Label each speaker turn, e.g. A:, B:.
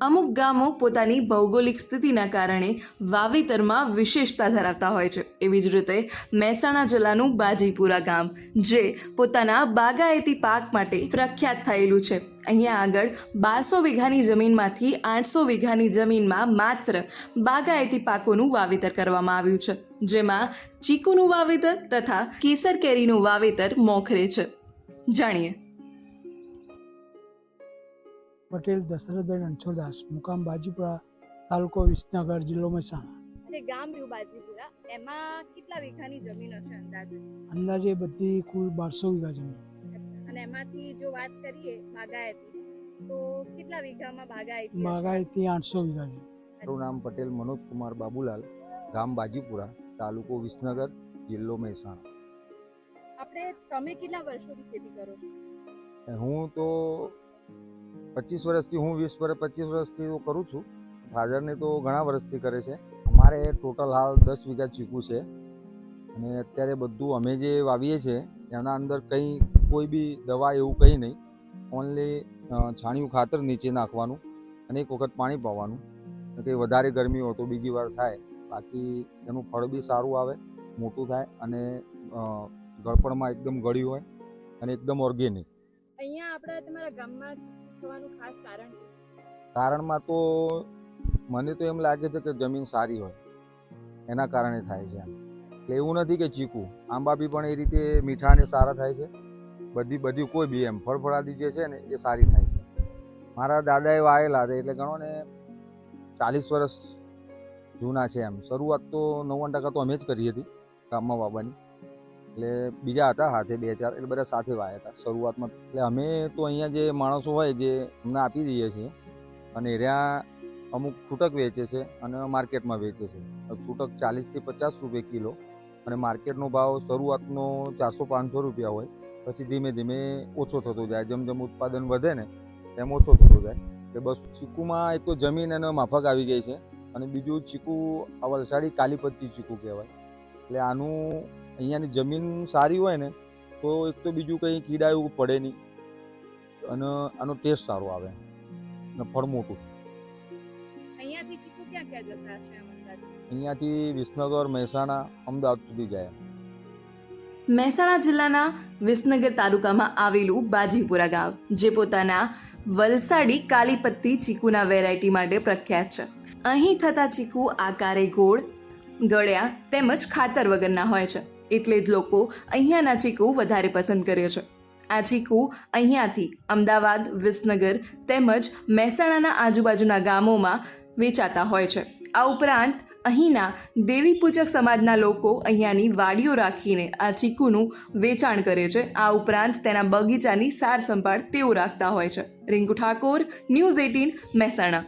A: અમુક ગામો પોતાની ભૌગોલિક સ્થિતિના કારણે વાવેતરમાં વિશેષતા ધરાવતા હોય છે. એવી જ રીતે મહેસાણા જિલ્લાનું બાજીપુરા ગામ જે પોતાના બાગાયતી પાક માટે પ્રખ્યાત થયેલું છે. અહીંયા આગળ 1200 વીઘાની જમીનમાંથી 800 વીઘાની જમીનમાં માત્ર બાગાયતી પાકોનું વાવેતર કરવામાં આવ્યું છે, જેમાં ચીકુનું વાવેતર તથા કેસર કેરીનું વાવેતર મોખરે છે. જાણીએ.
B: પટેલ દશરથભાઈ રણછોડદાસ, મુકામ બાજીપુરા, તાલુકો વિસનગર, જિલ્લો મહેસાણા.
C: અને ગામ રહ્યું બાજીપુરા, એમાં કેટલા વીઘાની જમીન હશે અંદાજે?
B: અંદાજે બધી કુલ 1200 વીઘા જમીન.
C: અને એમાંથી જો વાત કરીએ બાગાયતી, તો કેટલા વીઘામાં બાગાયતી?
B: બાગાયતી 800 વીઘા છે.
D: મારું નામ પટેલ મનોજ કુમાર બાબુલાલ, ગામ બાજીપુરા, તાલુકો વિસનગર, જિલ્લો મહેસાણા.
C: તમે કેટલા વર્ષોથી ખેતી કરો છો?
D: હું તો 25 વર્ષથી 25 વર્ષથી તો કરું છું. ફાધરને તો ઘણા વર્ષથી કરે છે. અમારે ટોટલ હાલ 10 વીઘા ચીકુ છે અને અત્યારે બધું અમે જે વાવીએ છીએ એના અંદર કોઈ બી દવા એવું કંઈ નહીં. ઓનલી છાણિયું ખાતર નીચે નાખવાનું અને એક વખત પાણી પાવાનું. કંઈ વધારે ગરમી હોય તો બીજી વાર થાય. બાકી એનું ફળ બી સારું આવે, મોટું થાય અને ગળપણમાં એકદમ ગળ્યું હોય અને એકદમ ઓર્ગેનિક.
C: અહીંયા આપણે તમારા ગામમાં થવાનું ખાસ કારણ?
D: કારણમાં તો મને તો એમ લાગે છે કે જમીન સારી હોય એના કારણે થાય છે. એટલે એવું નથી કે ચીકુ, આંબા બી પણ એ રીતે મીઠા અને સારા થાય છે. બધી કોઈ બી એમ ફળફળાદી જે છે ને એ સારી થાય છે. મારા દાદાએ વાવેલા હતા એટલે ગણો ને 40 વર્ષ જૂના છે. એમ શરૂઆત તો 99% તો અમે જ કરી હતી ગામમાં વાવવાની. એટલે બીજા હતા હાથે 2-4, એટલે બધા સાથે વાવ્યા હતા શરૂઆતમાં. એટલે અમે તો અહીંયા જે માણસો હોય જે અમને આપી દઈએ છીએ અને એરિયા અમુક છૂટક વેચે છે અને માર્કેટમાં વેચે છે. છૂટક 40 થી 50 રૂપિયા કિલો અને માર્કેટનો ભાવ શરૂઆતનો 400-500 રૂપિયા હોય. પછી ધીમે ધીમે ઓછો થતો જાય. જેમ ઉત્પાદન વધે ને તેમ ઓછો થતો જાય. એટલે બસ ચીકુમાં એક તો જમીન અને માફક આવી ગઈ છે અને બીજું ચીકુ આ વલસાડી કાલીપત્તી ચીકુ કહેવાય. એટલે આનું અહીંયાની જમીન સારી હોય ને તો એક તો બીજું કંઈ કીડા એવું પડે નહીં અને આનો ટેસ્ટ સારો આવે અને ફળ મોટું.
C: અહીંયાથી ચીકુ ક્યાં ક્યાં જતા હશે આમ અંદાજે?
D: અહીંયાથી વિસનગર, મહેસાણા, અમદાવાદ સુધી જાય.
A: મહેસાણા જિલ્લાના વિસનગર તાલુકામાં આવેલું બાજીપુરા ગામ જે પોતાના વલસાડી કાલીપત્તી ચીકુના વેરાયટી માટે પ્રખ્યાત છે. અહીં થતા ચીકુ આકારે ગોળ, ગળ્યા તેમજ ખાતર વગરના હોય છે. એટલે જ લોકો અહીંયાના ચીકુ વધારે પસંદ કરે છે. આ ચીકુ અહીંયાથી અમદાવાદ, વિસનગર તેમજ મહેસાણાના આજુબાજુના ગામોમાં વેચાતા હોય છે. આ ઉપરાંત અહીંના દેવી પૂજક સમાજના લોકો અહીંયાની વાડીઓ રાખીને આ ચીકુનું વેચાણ કરે છે. આ ઉપરાંત તેના બગીચાની સાર સંભાળ તેઓ રાખતા હોય છે. રિંકુ ઠાકોર, ન્યૂઝ 18, મહેસાણા.